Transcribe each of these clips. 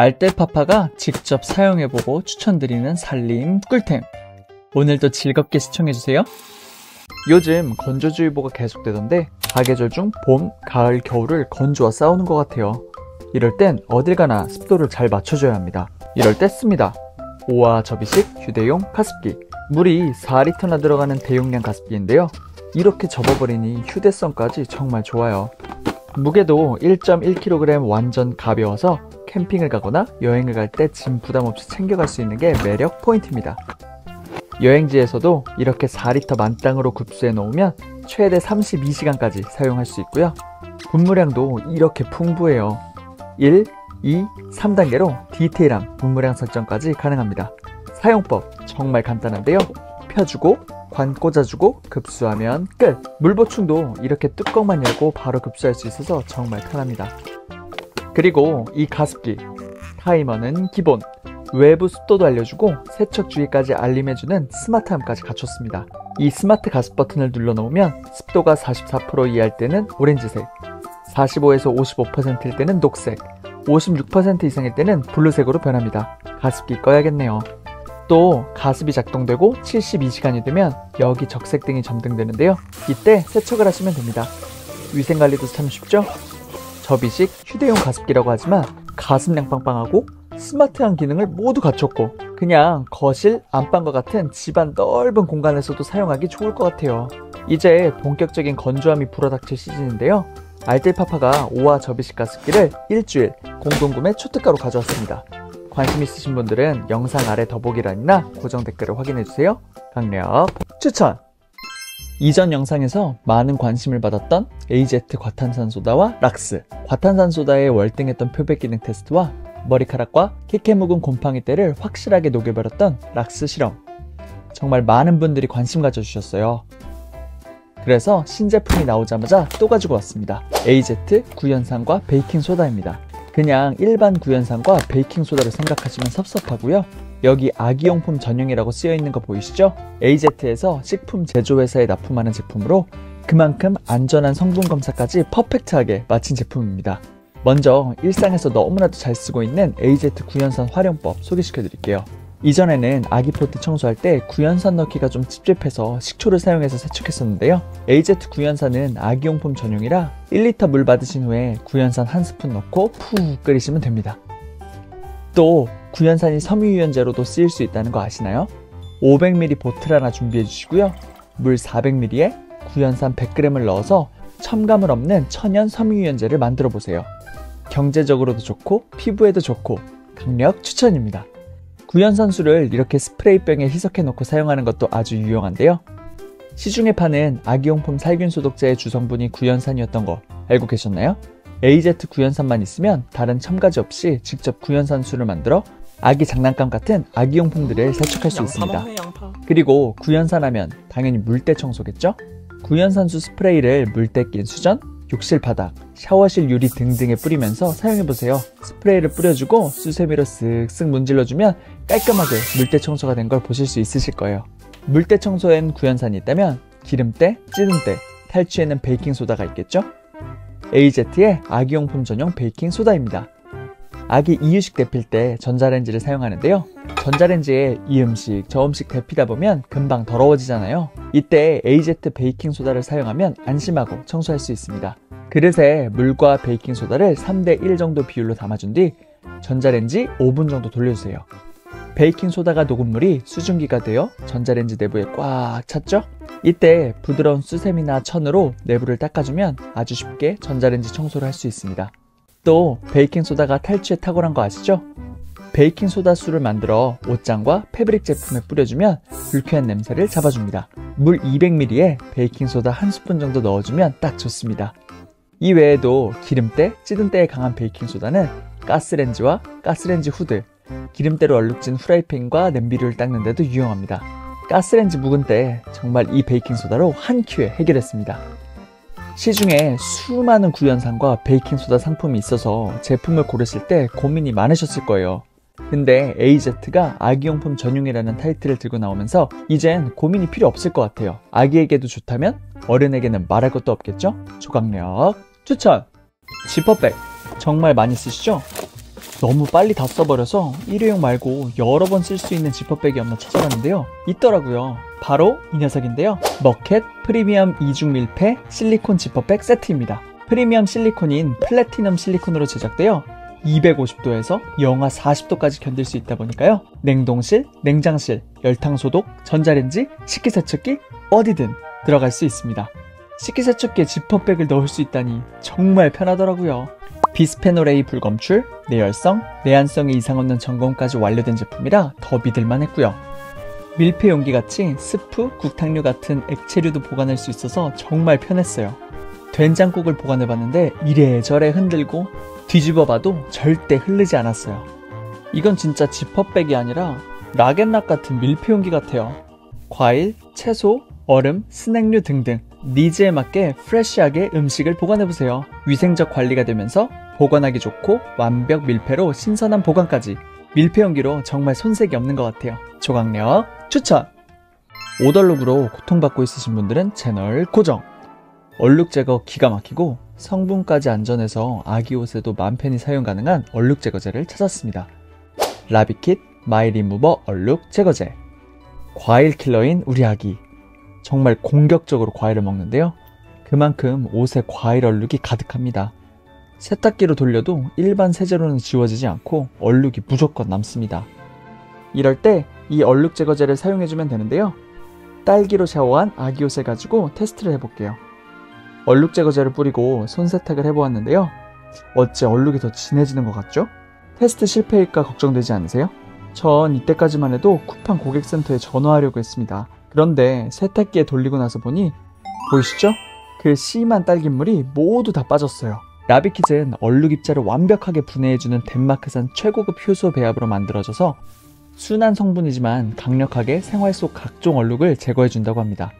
알뜰파파가 직접 사용해보고 추천드리는 살림 꿀템. 오늘도 즐겁게 시청해주세요. 요즘 건조주의보가 계속되던데 사계절 중 봄, 가을, 겨울을 건조와 싸우는 것 같아요. 이럴 땐 어딜 가나 습도를 잘 맞춰줘야 합니다. 이럴 때 씁니다. 오와 접이식 휴대용 가습기. 물이 4리터나 들어가는 대용량 가습기인데요. 이렇게 접어버리니 휴대성까지 정말 좋아요. 무게도 1.1kg 완전 가벼워서 캠핑을 가거나 여행을 갈 때 짐 부담 없이 챙겨갈 수 있는 게 매력 포인트입니다. 여행지에서도 이렇게 4리터 만땅으로 급수해 놓으면 최대 32시간까지 사용할 수 있고요. 분무량도 이렇게 풍부해요. 1, 2, 3단계로 디테일한 분무량 설정까지 가능합니다. 사용법 정말 간단한데요. 펴주고 관 꽂아주고 급수하면 끝! 물 보충도 이렇게 뚜껑만 열고 바로 급수할 수 있어서 정말 편합니다. 그리고 이 가습기 타이머는 기본, 외부 습도도 알려주고 세척 주기까지 알림해주는 스마트함까지 갖췄습니다. 이 스마트 가습 버튼을 눌러놓으면 습도가 44% 이하일 때는 오렌지색, 45에서 55%일 때는 녹색, 56% 이상일 때는 블루색으로 변합니다. 가습기 꺼야겠네요. 또 가습이 작동되고 72시간이 되면 여기 적색등이 점등되는데요. 이때 세척을 하시면 됩니다. 위생관리도 참 쉽죠? 접이식 휴대용 가습기라고 하지만 가습량 빵빵하고 스마트한 기능을 모두 갖췄고 그냥 거실, 안방과 같은 집안 넓은 공간에서도 사용하기 좋을 것 같아요. 이제 본격적인 건조함이 불어닥칠 시즌인데요. 알뜰파파가 오와 접이식 가습기를 일주일 공동구매 초특가로 가져왔습니다. 관심 있으신 분들은 영상 아래 더보기란이나 고정 댓글을 확인해주세요. 강력 추천! 이전 영상에서 많은 관심을 받았던 AZ 과탄산소다와 락스, 과탄산소다의 월등했던 표백 기능 테스트와 머리카락과 캐캐 묵은 곰팡이 때를 확실하게 녹여버렸던 락스 실험. 정말 많은 분들이 관심 가져주셨어요. 그래서 신제품이 나오자마자 또 가지고 왔습니다. AZ 구연산과 베이킹소다입니다. 그냥 일반 구연산과 베이킹소다를 생각하시면 섭섭하고요. 여기 아기용품 전용이라고 쓰여있는 거 보이시죠? AZ에서 식품 제조회사에 납품하는 제품으로 그만큼 안전한 성분 검사까지 퍼펙트하게 마친 제품입니다. 먼저 일상에서 너무나도 잘 쓰고 있는 AZ 구연산 활용법 소개시켜 드릴게요. 이전에는 아기 포트 청소할 때 구연산 넣기가 좀 찝찝해서 식초를 사용해서 세척했었는데요. AZ 구연산은 아기용품 전용이라 1리터 물 받으신 후에 구연산 한 스푼 넣고 푹 끓이시면 됩니다. 또 구연산이 섬유유연제로도 쓰일 수 있다는 거 아시나요? 500ml 보틀 하나 준비해 주시고요. 물 400ml에 구연산 100g을 넣어서 첨가물 없는 천연 섬유유연제를 만들어 보세요. 경제적으로도 좋고 피부에도 좋고 강력 추천입니다. 구연산수를 이렇게 스프레이병에 희석해 놓고 사용하는 것도 아주 유용한데요. 시중에 파는 아기용품 살균 소독제의 주성분이 구연산이었던 거 알고 계셨나요? AZ 구연산만 있으면 다른 첨가지 없이 직접 구연산수를 만들어 아기 장난감 같은 아기용품들을 세척할 수 있습니다. 그리고 구연산 하면 당연히 물때 청소겠죠? 구연산수 스프레이를 물때 낀 수전, 욕실 바닥, 샤워실 유리 등등에 뿌리면서 사용해보세요. 스프레이를 뿌려주고 수세미로 쓱쓱 문질러주면 깔끔하게 물때 청소가 된 걸 보실 수 있으실 거예요. 물때 청소엔 구연산이 있다면 기름때, 찌든때, 탈취에는 베이킹소다가 있겠죠? AZ의 아기용품 전용 베이킹소다입니다. 아기 이유식 데필 때 전자레인지를 사용하는데요. 전자레인지에 이 음식, 저 음식 데피다 보면 금방 더러워지잖아요. 이때 AZ 베이킹소다를 사용하면 안심하고 청소할 수 있습니다. 그릇에 물과 베이킹소다를 3:1 정도 비율로 담아준 뒤 전자레인지 5분 정도 돌려주세요. 베이킹소다가 녹은 물이 수증기가 되어 전자레인지 내부에 꽉 찼죠? 이때 부드러운 수세미나 천으로 내부를 닦아주면 아주 쉽게 전자레인지 청소를 할 수 있습니다. 또 베이킹소다가 탈취에 탁월한 거 아시죠? 베이킹소다 수를 만들어 옷장과 패브릭 제품에 뿌려주면 불쾌한 냄새를 잡아줍니다. 물 200ml에 베이킹소다 1스푼 정도 넣어주면 딱 좋습니다. 이 외에도 기름때, 찌든때에 강한 베이킹소다는 가스렌지와 가스렌지 후드, 기름때로 얼룩진 후라이팬과 냄비를 닦는 데도 유용합니다. 가스렌지 묵은 때 정말 이 베이킹소다로 한 큐에 해결했습니다. 시중에 수많은 구연산과 베이킹소다 상품이 있어서 제품을 고르실 때 고민이 많으셨을 거예요. 근데 AZ가 아기용품 전용이라는 타이틀을 들고 나오면서 이젠 고민이 필요 없을 것 같아요. 아기에게도 좋다면 어른에게는 말할 것도 없겠죠? 초강력 추천! 지퍼백 정말 많이 쓰시죠? 너무 빨리 다 써버려서 일회용 말고 여러 번 쓸 수 있는 지퍼백이 없나 찾아봤는데요. 있더라고요. 바로 이 녀석인데요. 머켓 프리미엄 이중 밀폐 실리콘 지퍼백 세트입니다. 프리미엄 실리콘인 플래티넘 실리콘으로 제작되어 250도에서 영하 40도까지 견딜 수 있다 보니까요. 냉동실, 냉장실, 열탕소독, 전자레인지, 식기세척기 어디든 들어갈 수 있습니다. 식기세척기에 지퍼백을 넣을 수 있다니 정말 편하더라고요. 비스페놀 A 불검출, 내열성, 내한성에 이상 없는 점검까지 완료된 제품이라 더 믿을만 했고요. 밀폐 용기같이 스프, 국탕류 같은 액체류도 보관할 수 있어서 정말 편했어요. 된장국을 보관해봤는데 이래저래 흔들고 뒤집어봐도 절대 흐르지 않았어요. 이건 진짜 지퍼백이 아니라 락앤락 같은 밀폐 용기 같아요. 과일, 채소, 얼음, 스낵류 등등 니즈에 맞게 프레쉬하게 음식을 보관해보세요. 위생적 관리가 되면서 보관하기 좋고 완벽 밀폐로 신선한 보관까지. 밀폐 용기로 정말 손색이 없는 것 같아요. 조각력 추천! 오덜룩으로 고통받고 있으신 분들은 채널 고정! 얼룩 제거 기가 막히고 성분까지 안전해서 아기 옷에도 맘 편히 사용 가능한 얼룩 제거제를 찾았습니다. 라비킷 마이 리무버 얼룩 제거제. 과일 킬러인 우리 아기. 정말 공격적으로 과일을 먹는데요. 그만큼 옷에 과일 얼룩이 가득합니다. 세탁기로 돌려도 일반 세제로는 지워지지 않고 얼룩이 무조건 남습니다. 이럴 때 이 얼룩 제거제를 사용해주면 되는데요. 딸기로 샤워한 아기 옷을 가지고 테스트를 해볼게요. 얼룩 제거제를 뿌리고 손 세탁을 해보았는데요. 어째 얼룩이 더 진해지는 것 같죠? 테스트 실패일까 걱정되지 않으세요? 전 이때까지만 해도 쿠팡 고객센터에 전화하려고 했습니다. 그런데 세탁기에 돌리고 나서 보니 보이시죠? 그 심한 딸기물이 모두 다 빠졌어요. 라비킷은 얼룩 입자를 완벽하게 분해해주는 덴마크산 최고급 효소 배합으로 만들어져서 순한 성분이지만 강력하게 생활 속 각종 얼룩을 제거해준다고 합니다.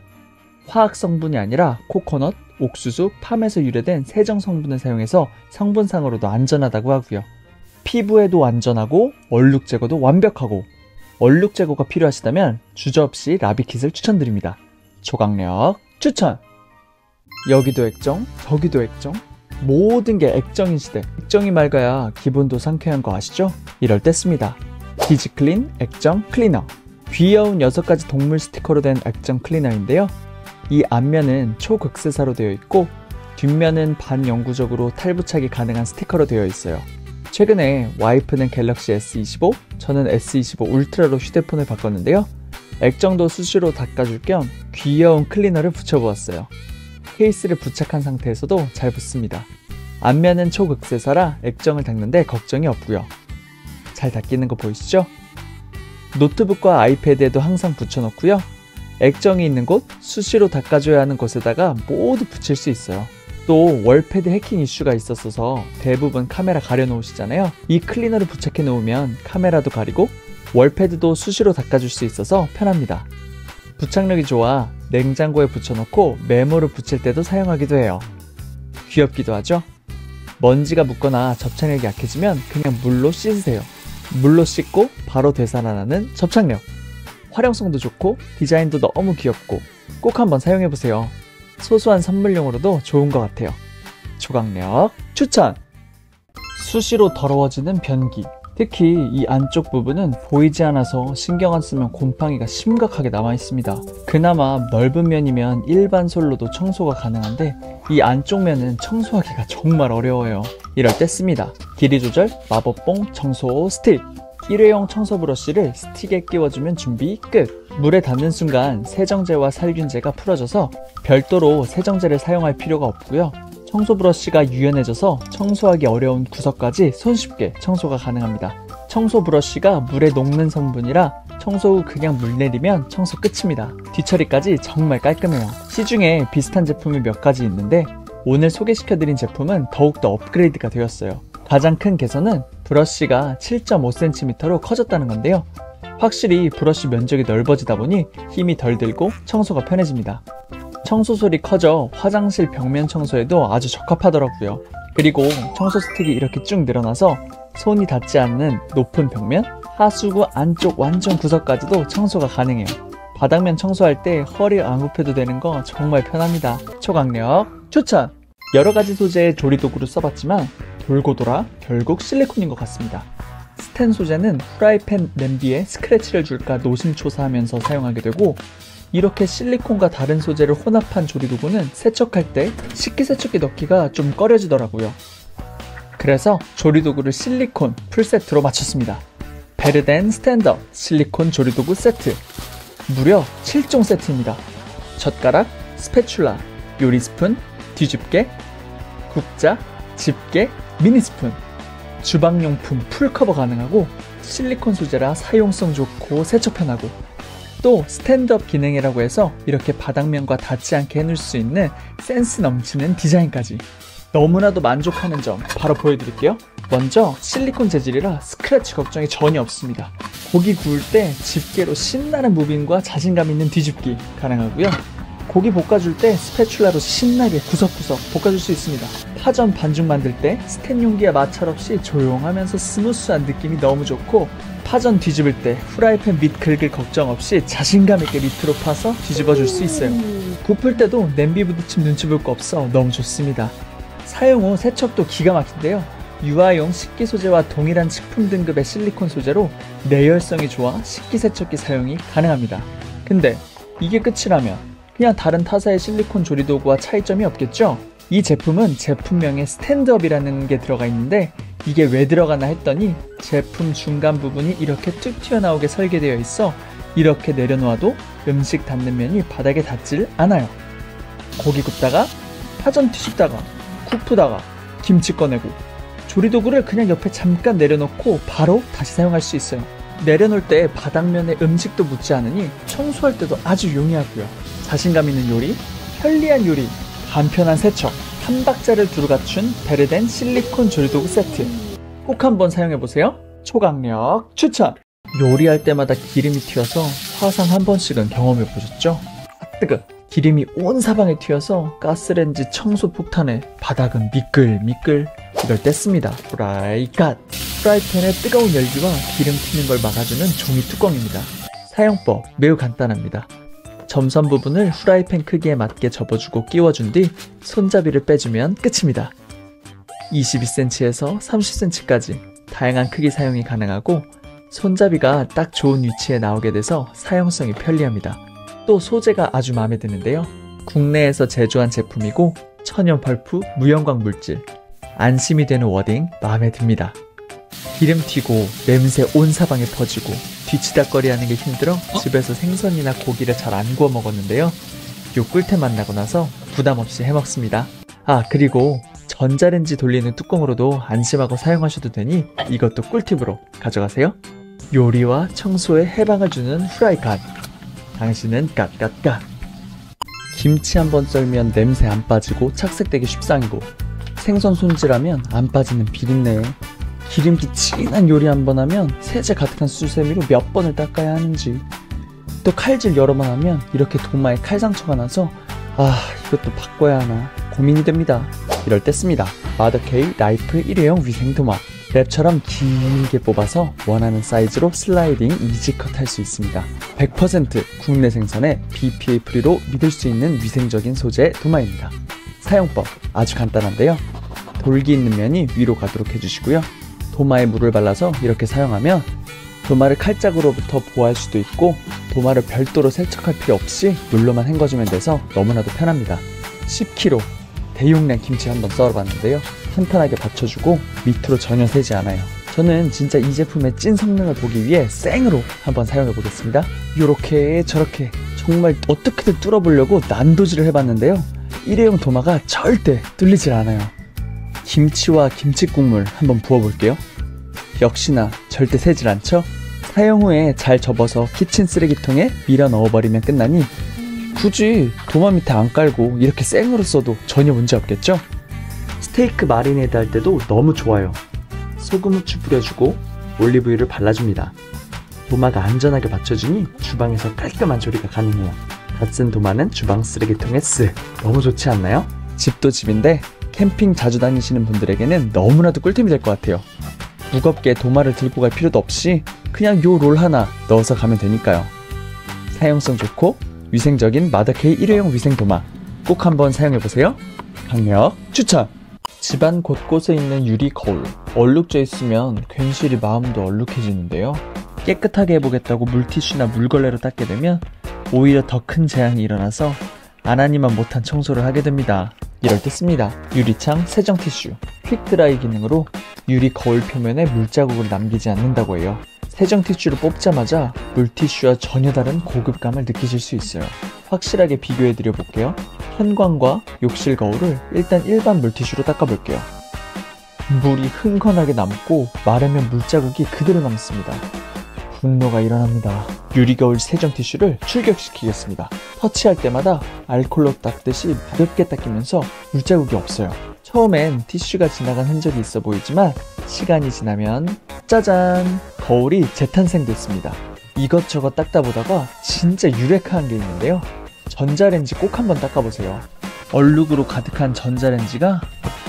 화학 성분이 아니라 코코넛, 옥수수, 팜에서 유래된 세정 성분을 사용해서 성분상으로도 안전하다고 하고요. 피부에도 안전하고 얼룩 제거도 완벽하고 얼룩 제거가 필요하시다면 주저없이 라비킷을 추천드립니다. 조각력 추천! 여기도 액정, 저기도 액정, 모든 게 액정인 시대. 액정이 맑아야 기분도 상쾌한 거 아시죠? 이럴 때 씁니다. 디지클린 액정 클리너. 귀여운 6가지 동물 스티커로 된 액정 클리너인데요. 이 앞면은 초극세사로 되어 있고 뒷면은 반영구적으로 탈부착이 가능한 스티커로 되어 있어요. 최근에 와이프는 갤럭시 S25, 저는 S25 울트라로 휴대폰을 바꿨는데요. 액정도 수시로 닦아줄 겸 귀여운 클리너를 붙여보았어요. 케이스를 부착한 상태에서도 잘 붙습니다. 앞면은 초극세사라 액정을 닦는데 걱정이 없고요. 잘 닦이는 거 보이시죠? 노트북과 아이패드에도 항상 붙여놓고요. 액정이 있는 곳, 수시로 닦아줘야 하는 곳에다가 모두 붙일 수 있어요. 또 월패드 해킹 이슈가 있었어서 대부분 카메라 가려놓으시잖아요. 이 클리너를 부착해 놓으면 카메라도 가리고 월패드도 수시로 닦아줄 수 있어서 편합니다. 부착력이 좋아 냉장고에 붙여놓고 메모를 붙일 때도 사용하기도 해요. 귀엽기도 하죠? 먼지가 묻거나 접착력이 약해지면 그냥 물로 씻으세요. 물로 씻고 바로 되살아나는 접착력. 활용성도 좋고 디자인도 너무 귀엽고 꼭 한번 사용해보세요. 소소한 선물용으로도 좋은 것 같아요. 조각력 추천! 수시로 더러워지는 변기. 특히 이 안쪽 부분은 보이지 않아서 신경 안 쓰면 곰팡이가 심각하게 남아있습니다. 그나마 넓은 면이면 일반 솔로도 청소가 가능한데 이 안쪽 면은 청소하기가 정말 어려워요. 이럴 때 씁니다. 길이 조절 마법봉 청소 스틱. 일회용 청소 브러쉬를 스틱에 끼워주면 준비 끝! 물에 닿는 순간 세정제와 살균제가 풀어져서 별도로 세정제를 사용할 필요가 없고요. 청소 브러쉬가 유연해져서 청소하기 어려운 구석까지 손쉽게 청소가 가능합니다. 청소 브러쉬가 물에 녹는 성분이라 청소 후 그냥 물 내리면 청소 끝입니다. 뒤처리까지 정말 깔끔해요. 시중에 비슷한 제품이 몇 가지 있는데 오늘 소개시켜드린 제품은 더욱더 업그레이드가 되었어요. 가장 큰 개선은 브러쉬가 7.5cm로 커졌다는 건데요. 확실히 브러쉬 면적이 넓어지다 보니 힘이 덜 들고 청소가 편해집니다. 청소솔이 커져 화장실 벽면 청소에도 아주 적합하더라고요. 그리고 청소 스틱이 이렇게 쭉 늘어나서 손이 닿지 않는 높은 벽면, 하수구 안쪽 완전 구석까지도 청소가 가능해요. 바닥면 청소할 때 허리 안 굽혀도 되는 거 정말 편합니다. 초강력 추천! 여러가지 소재의 조리도구로 써봤지만 돌고 돌아 결국 실리콘인 것 같습니다. 스텐 소재는 프라이팬 냄비에 스크래치를 줄까 노심초사하면서 사용하게 되고, 이렇게 실리콘과 다른 소재를 혼합한 조리도구는 세척할 때 식기세척기 넣기가 좀 꺼려지더라고요. 그래서 조리도구를 실리콘 풀세트로 맞췄습니다. 베르덴 스탠더 실리콘 조리도구 세트, 무려 7종 세트입니다. 젓가락, 스패츌라, 요리스푼, 뒤집개, 국자, 집게, 미니스푼, 주방용품 풀커버 가능하고, 실리콘 소재라 사용성 좋고 세척 편하고, 또 스탠드업 기능이라고 해서 이렇게 바닥면과 닿지 않게 해놓을 수 있는 센스 넘치는 디자인까지. 너무나도 만족하는 점 바로 보여드릴게요. 먼저 실리콘 재질이라 스크래치 걱정이 전혀 없습니다. 고기 구울 때 집게로 신나는 무빙과 자신감 있는 뒤집기 가능하고요. 고기 볶아줄 때 스패츌라로 신나게 구석구석 볶아줄 수 있습니다. 파전 반죽 만들 때 스텐 용기와 마찰 없이 조용하면서 스무스한 느낌이 너무 좋고, 파전 뒤집을 때 후라이팬 밑 긁을 걱정 없이 자신감 있게 밑으로 파서 뒤집어 줄 수 있어요. 굽을 때도 냄비 부딪힘 눈치 볼 거 없어 너무 좋습니다. 사용 후 세척도 기가 막힌데요. 유아용 식기 소재와 동일한 식품 등급의 실리콘 소재로 내열성이 좋아 식기세척기 사용이 가능합니다. 근데 이게 끝이라면 그냥 다른 타사의 실리콘 조리도구와 차이점이 없겠죠? 이 제품은 제품명에 스탠드업이라는 게 들어가 있는데, 이게 왜 들어가나 했더니 제품 중간 부분이 이렇게 툭 튀어나오게 설계되어 있어 이렇게 내려놓아도 음식 닿는 면이 바닥에 닿질 않아요. 고기 굽다가, 파전 뒤집다가, 국 푸다가, 김치 꺼내고, 조리도구를 그냥 옆에 잠깐 내려놓고 바로 다시 사용할 수 있어요. 내려놓을 때 바닥면에 음식도 묻지 않으니 청소할 때도 아주 용이하고요. 자신감 있는 요리, 편리한 요리, 간편한 세척, 한 박자를 두루 갖춘 베르덴 실리콘 조리도구 세트, 꼭 한번 사용해보세요. 초강력 추천! 요리할 때마다 기름이 튀어서 화상 한 번씩은 경험해보셨죠? 아 뜨거! 기름이 온 사방에 튀어서 가스레인지 청소 폭탄에 바닥은 미끌미끌. 이럴 때 씁니다. 프라이갓! 프라이팬의 뜨거운 열기와 기름 튀는 걸 막아주는 종이 뚜껑입니다. 사용법 매우 간단합니다. 점선 부분을 후라이팬 크기에 맞게 접어주고 끼워준 뒤 손잡이를 빼주면 끝입니다. 22cm에서 30cm까지 다양한 크기 사용이 가능하고, 손잡이가 딱 좋은 위치에 나오게 돼서 사용성이 편리합니다. 또 소재가 아주 마음에 드는데요. 국내에서 제조한 제품이고 천연 펄프 무형광 물질, 안심이 되는 워딩 마음에 듭니다. 기름 튀고 냄새 온 사방에 퍼지고 뒤치다꺼리 하는 게 힘들어 집에서 생선이나 고기를 잘 안 구워 먹었는데요. 요 꿀템 만나고 나서 부담 없이 해먹습니다. 아 그리고 전자레인지 돌리는 뚜껑으로도 안심하고 사용하셔도 되니 이것도 꿀팁으로 가져가세요. 요리와 청소에 해방을 주는 후라이팬, 당신은 깍깍깍. 김치 한번 썰면 냄새 안 빠지고 착색되기 쉽상이고, 생선 손질하면 안 빠지는 비린내에, 기름기 진한 요리 한번 하면 세제 가득한 수세미로 몇 번을 닦아야 하는지, 또 칼질 여러 번 하면 이렇게 도마에 칼 상처가 나서 이것도 바꿔야 하나 고민이 됩니다. 이럴 때 씁니다. 마더케이 라이프 일회용 위생 도마. 랩처럼 길게 뽑아서 원하는 사이즈로 슬라이딩 이지컷 할 수 있습니다. 100% 국내 생산의 BPA 프리로 믿을 수 있는 위생적인 소재 도마입니다. 사용법 아주 간단한데요. 돌기 있는 면이 위로 가도록 해주시고요. 도마에 물을 발라서 이렇게 사용하면 도마를 칼자국으로부터 보호할 수도 있고, 도마를 별도로 세척할 필요 없이 물로만 헹궈주면 돼서 너무나도 편합니다. 10kg 대용량 김치 한번 썰어봤는데요. 탄탄하게 받쳐주고 밑으로 전혀 새지 않아요. 저는 진짜 이 제품의 찐 성능을 보기 위해 생으로 한번 사용해 보겠습니다. 요렇게 저렇게 정말 어떻게든 뚫어보려고 난도질을 해봤는데요. 일회용 도마가 절대 뚫리질 않아요. 김치와 김치국물 한번 부어볼게요. 역시나 절대 새질 않죠? 사용 후에 잘 접어서 키친 쓰레기통에 밀어 넣어버리면 끝나니 굳이 도마 밑에 안 깔고 이렇게 생으로 써도 전혀 문제 없겠죠? 스테이크 마리네이드 할 때도 너무 좋아요. 소금 후추 뿌려주고 올리브유를 발라줍니다. 도마가 안전하게 받쳐주니 주방에서 깔끔한 조리가 가능해요. 다 쓴 도마는 주방 쓰레기통에 쓱. 너무 좋지 않나요? 집도 집인데 캠핑 자주 다니시는 분들에게는 너무나도 꿀템이 될 것 같아요. 무겁게 도마를 들고 갈 필요도 없이 그냥 요 롤 하나 넣어서 가면 되니까요. 사용성 좋고 위생적인 마더케이 일회용 위생 도마 꼭 한번 사용해보세요. 강력 추천! 집안 곳곳에 있는 유리 거울, 얼룩져 있으면 괜시리 마음도 얼룩해지는데요. 깨끗하게 해보겠다고 물티슈나 물걸레로 닦게 되면 오히려 더 큰 재앙이 일어나서 안 하니만 못한 청소를 하게 됩니다. 이럴 때 씁니다. 유리창 세정 티슈. 퀵드라이 기능으로 유리 거울 표면에 물자국을 남기지 않는다고 해요. 세정 티슈를 뽑자마자 물티슈와 전혀 다른 고급감을 느끼실 수 있어요. 확실하게 비교해 드려 볼게요. 현관과 욕실 거울을 일단 일반 물티슈로 닦아볼게요. 물이 흥건하게 남고 마르면 물자국이 그대로 남습니다. 분노가 일어납니다. 유리거울 세정 티슈를 출격시키겠습니다. 터치할 때마다 알콜로 닦듯이 가볍게 닦이면서 물자국이 없어요. 처음엔 티슈가 지나간 흔적이 있어 보이지만 시간이 지나면 짜잔! 거울이 재탄생됐습니다. 이것저것 닦다 보다가 진짜 유레카한 게 있는데요. 전자레인지 꼭 한번 닦아보세요. 얼룩으로 가득한 전자레인지가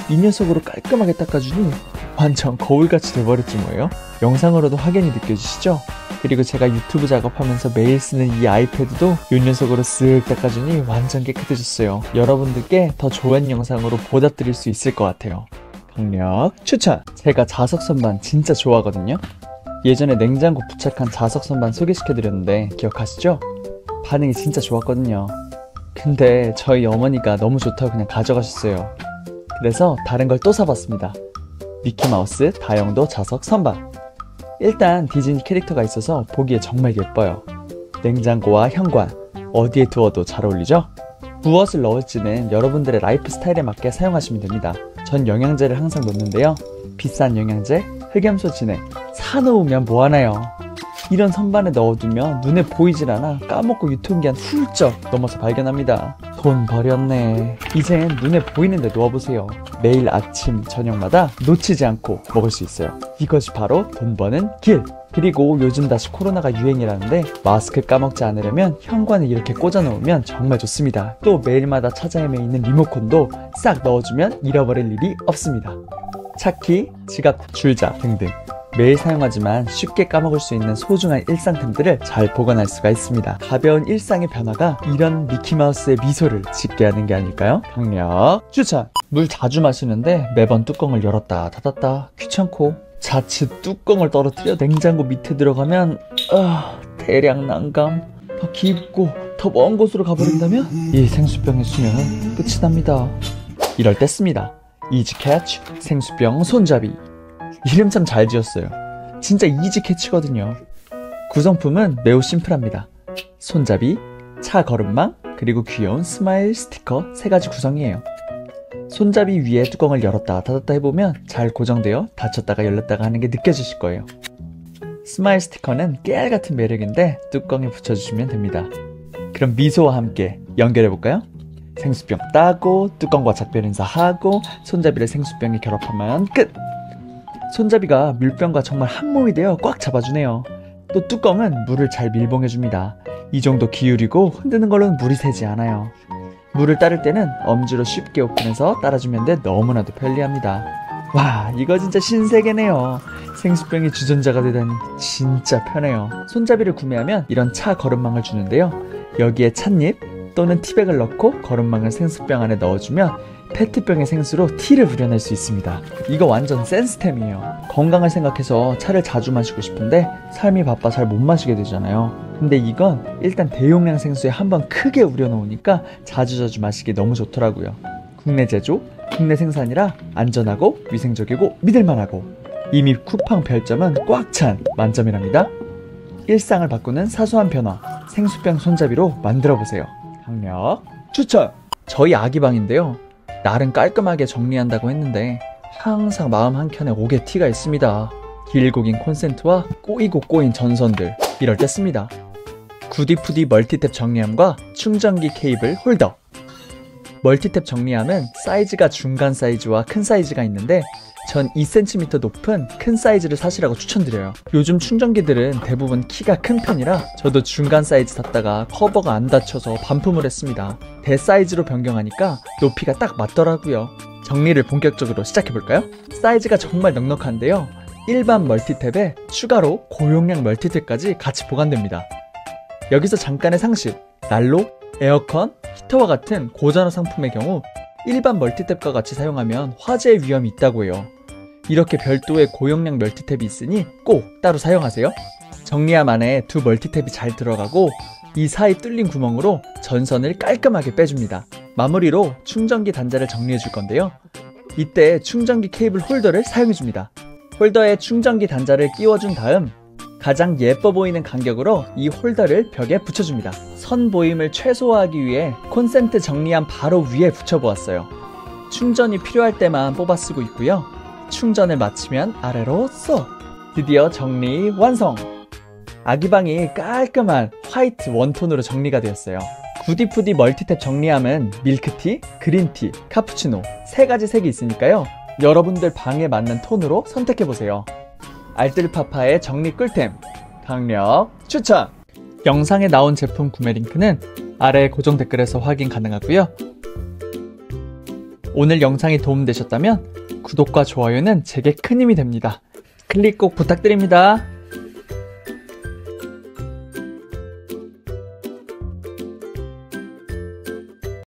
이 녀석으로 깔끔하게 닦아주니 완전 거울같이 돼버렸지 뭐예요. 영상으로도 확연히 느껴지시죠? 그리고 제가 유튜브 작업하면서 매일 쓰는 이 아이패드도 이 녀석으로 쓱 닦아주니 완전 깨끗해졌어요. 여러분들께 더 좋은 영상으로 보답드릴 수 있을 것 같아요. 강력 추천! 제가 자석 선반 진짜 좋아하거든요. 예전에 냉장고 부착한 자석 선반 소개시켜드렸는데 기억하시죠? 반응이 진짜 좋았거든요. 근데 저희 어머니가 너무 좋다고 그냥 가져가셨어요. 그래서 다른 걸 또 사봤습니다. 미키마우스 다용도 자석 선반. 일단 디즈니 캐릭터가 있어서 보기에 정말 예뻐요. 냉장고와 현관, 어디에 두어도 잘 어울리죠? 무엇을 넣을지는 여러분들의 라이프 스타일에 맞게 사용하시면 됩니다. 전 영양제를 항상 넣는데요. 비싼 영양제, 흑염소 진액 사놓으면 뭐하나요? 이런 선반에 넣어두면 눈에 보이질 않아 까먹고 유통기한 훌쩍 넘어서 발견합니다. 돈 버렸네. 이젠 눈에 보이는데 놓아보세요. 매일 아침 저녁마다 놓치지 않고 먹을 수 있어요. 이것이 바로 돈 버는 길. 그리고 요즘 다시 코로나가 유행이라는데 마스크 까먹지 않으려면 현관에 이렇게 꽂아 놓으면 정말 좋습니다. 또 매일마다 찾아 헤매 있는 리모컨도 싹 넣어주면 잃어버릴 일이 없습니다. 차키, 지갑, 줄자 등등 매일 사용하지만 쉽게 까먹을 수 있는 소중한 일상템들을 잘 보관할 수가 있습니다. 가벼운 일상의 변화가 이런 미키마우스의 미소를 짓게 하는 게 아닐까요? 강력 추천! 물 자주 마시는데 매번 뚜껑을 열었다 닫았다 귀찮고 자칫 뚜껑을 떨어뜨려 냉장고 밑에 들어가면 대량 난감. 더 깊고 더 먼 곳으로 가버린다면 이 생수병의 수명은 끝이 납니다. 이럴 때 씁니다. 이지캐치 생수병 손잡이. 이름 참 잘 지었어요. 진짜 이지캐치거든요. 구성품은 매우 심플합니다. 손잡이, 차 걸음망, 그리고 귀여운 스마일 스티커 3가지 구성이에요. 손잡이 위에 뚜껑을 열었다 닫았다 해보면 잘 고정되어 닫혔다가 열렸다가 하는 게 느껴지실 거예요. 스마일 스티커는 깨알같은 매력인데 뚜껑에 붙여주시면 됩니다. 그럼 미소와 함께 연결해볼까요? 생수병 따고 뚜껑과 작별 인사하고 손잡이를 생수병에 결합하면 끝! 손잡이가 물병과 정말 한몸이 되어 꽉 잡아주네요. 또 뚜껑은 물을 잘 밀봉해줍니다. 이 정도 기울이고 흔드는 걸로는 물이 새지 않아요. 물을 따를 때는 엄지로 쉽게 오픈해서 따라주면 돼 너무나도 편리합니다. 와, 이거 진짜 신세계네요. 생수병이 주전자가 되다니 진짜 편해요. 손잡이를 구매하면 이런 차 걸음망을 주는데요. 여기에 찻잎 또는 티백을 넣고 걸음망을 생수병 안에 넣어주면 페트병의 생수로 티를 우려낼 수 있습니다. 이거 완전 센스템이에요. 건강을 생각해서 차를 자주 마시고 싶은데 삶이 바빠 잘 못 마시게 되잖아요. 근데 이건 일단 대용량 생수에 한번 크게 우려놓으니까 자주자주 마시기 너무 좋더라고요. 국내 제조, 국내 생산이라 안전하고 위생적이고 믿을만하고 이미 쿠팡 별점은 꽉 찬 만점이랍니다. 일상을 바꾸는 사소한 변화, 생수병 손잡이로 만들어보세요. 강력 추천! 저희 아기방인데요. 날은 깔끔하게 정리한다고 했는데 항상 마음 한켠에 옥의 티가 있습니다. 길고 긴 콘센트와 꼬이고 꼬인 전선들, 이럴 때 씁니다. 구디푸디 멀티탭 정리함과 충전기 케이블 홀더. 멀티탭 정리함은 사이즈가 중간 사이즈와 큰 사이즈가 있는데 전 2cm 높은 큰 사이즈를 사시라고 추천드려요. 요즘 충전기들은 대부분 키가 큰 편이라 저도 중간 사이즈 샀다가 커버가 안 닫혀서 반품을 했습니다. 대사이즈로 변경하니까 높이가 딱 맞더라고요. 정리를 본격적으로 시작해볼까요? 사이즈가 정말 넉넉한데요. 일반 멀티탭에 추가로 고용량 멀티탭까지 같이 보관됩니다. 여기서 잠깐의 상식. 난로, 에어컨, 히터와 같은 고전화 상품의 경우 일반 멀티탭과 같이 사용하면 화재 위험이 있다고 해요. 이렇게 별도의 고용량 멀티탭이 있으니 꼭 따로 사용하세요. 정리함 안에 두 멀티탭이 잘 들어가고 이 사이 뚫린 구멍으로 전선을 깔끔하게 빼줍니다. 마무리로 충전기 단자를 정리해 줄 건데요. 이때 충전기 케이블 홀더를 사용해 줍니다. 홀더에 충전기 단자를 끼워준 다음 가장 예뻐 보이는 간격으로 이 홀더를 벽에 붙여줍니다. 선 보임을 최소화하기 위해 콘센트 정리함 바로 위에 붙여보았어요. 충전이 필요할 때만 뽑아 쓰고 있고요. 충전을 마치면 아래로 쏙! 드디어 정리 완성! 아기방이 깔끔한 화이트 원톤으로 정리가 되었어요. 구디푸디 멀티탭 정리함은 밀크티, 그린티, 카푸치노 3가지 색이 있으니까요. 여러분들 방에 맞는 톤으로 선택해보세요. 알뜰파파의 정리 꿀템 강력 추천! 영상에 나온 제품 구매 링크는 아래 고정 댓글에서 확인 가능하고요. 오늘 영상이 도움되셨다면 구독과 좋아요는 제게 큰 힘이 됩니다. 클릭 꼭 부탁드립니다.